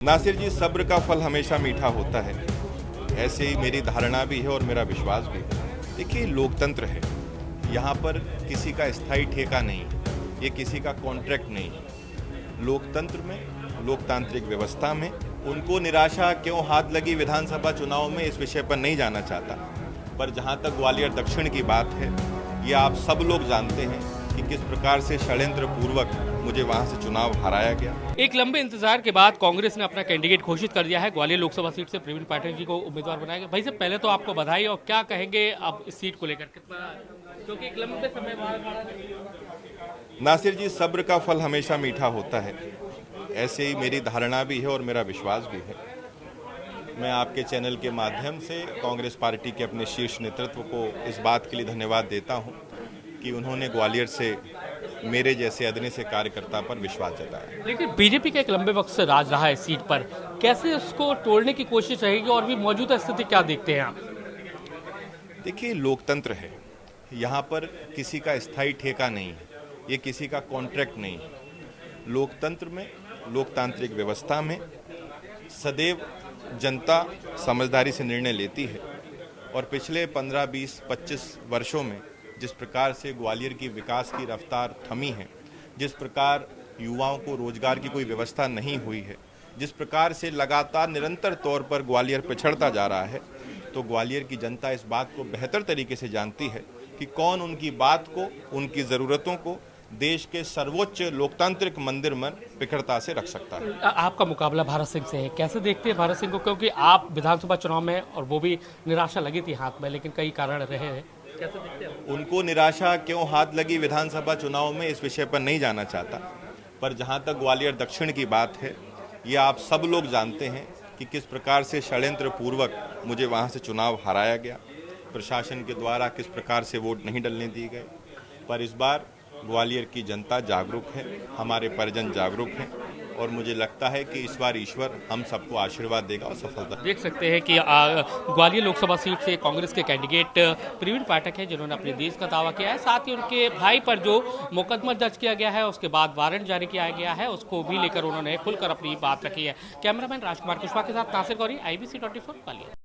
नासिर जी, सब्र का फल हमेशा मीठा होता है। ऐसे ही मेरी धारणा भी है और मेरा विश्वास भी है। देखिए, लोकतंत्र है, यहाँ पर किसी का स्थायी ठेका नहीं, ये किसी का कॉन्ट्रैक्ट नहीं। लोकतंत्र में, लोकतांत्रिक व्यवस्था में उनको निराशा क्यों हाथ लगी विधानसभा चुनाव में, इस विषय पर नहीं जाना चाहता। पर जहाँ तक ग्वालियर दक्षिण की बात है, ये आप सब लोग जानते हैं कि किस प्रकार से षड्यंत्र पूर्वक मुझे वहां से चुनाव हराया गया। एक लंबे इंतजार के बाद कांग्रेस ने अपना कैंडिडेट घोषित कर दिया है। ग्वालियर लोकसभा सीट से प्रवीण पाठक जी को उम्मीदवार बनाया गया। भाई साहब, पहले तो आपको बधाई, और क्या कहेंगे आप इस सीट को लेकर, कितना, क्योंकि एक लंबे समय बाद। नासिर जी, सब्र का फल हमेशा मीठा होता है। ऐसे ही मेरी धारणा भी है और मेरा विश्वास भी है। मैं आपके चैनल के माध्यम से कांग्रेस पार्टी के अपने शीर्ष नेतृत्व को इस बात के लिए धन्यवाद देता हूं कि उन्होंने ग्वालियर से मेरे जैसे अदने से कार्यकर्ता पर विश्वास जताया। लेकिन बीजेपी का एक लंबे वक्त से राज रहा है इस सीट पर, कैसे उसको तोड़ने की कोशिश रहेगी और भी मौजूदा स्थिति क्या देखते हैं आप? देखिए, लोकतंत्र है, यहाँ पर किसी का स्थायी ठेका नहीं है, ये किसी का कॉन्ट्रैक्ट नहीं। लोकतंत्र में, लोकतांत्रिक व्यवस्था में सदैव जनता समझदारी से निर्णय लेती है। और पिछले 15, 20, 25 वर्षों में जिस प्रकार से ग्वालियर की विकास की रफ्तार थमी है, जिस प्रकार युवाओं को रोजगार की कोई व्यवस्था नहीं हुई है, जिस प्रकार से लगातार निरंतर तौर पर ग्वालियर पिछड़ता जा रहा है, तो ग्वालियर की जनता इस बात को बेहतर तरीके से जानती है कि कौन उनकी बात को, उनकी ज़रूरतों को देश के सर्वोच्च लोकतांत्रिक मंदिर में प्रखरता से रख सकता है। आपका मुकाबला भारत सिंह से है, कैसे देखते हैं भारत सिंह को? क्योंकि आप विधानसभा चुनाव में, और वो भी निराशा लगी थी हाथ में, लेकिन कई कारण रहे हैं, कैसे देखते हैं? उनको निराशा क्यों हाथ लगी विधानसभा चुनाव में, इस विषय पर नहीं जाना चाहता। पर जहां तक ग्वालियर दक्षिण की बात है, ये आप सब लोग जानते हैं कि किस प्रकार से षड्यंत्र पूर्वक मुझे वहां से चुनाव हराया गया। प्रशासन के द्वारा किस प्रकार से वोट नहीं डलने दिए गए। पर इस बार ग्वालियर की जनता जागरूक है, हमारे परिजन जागरूक हैं, और मुझे लगता है कि इस बार ईश्वर हम सबको आशीर्वाद देगा और सफलता। देख सकते हैं कि ग्वालियर लोकसभा सीट से कांग्रेस के कैंडिडेट प्रवीण पाठक हैं, जिन्होंने अपने देश का दावा किया है। साथ ही उनके भाई पर जो मुकदमा दर्ज किया गया है, उसके बाद वारंट जारी किया गया है, उसको भी लेकर उन्होंने खुलकर अपनी बात रखी है। कैमरामैन राजकुमार कुशवाहा के साथ नासिर गौरी, IBC 24 ग्वालियर।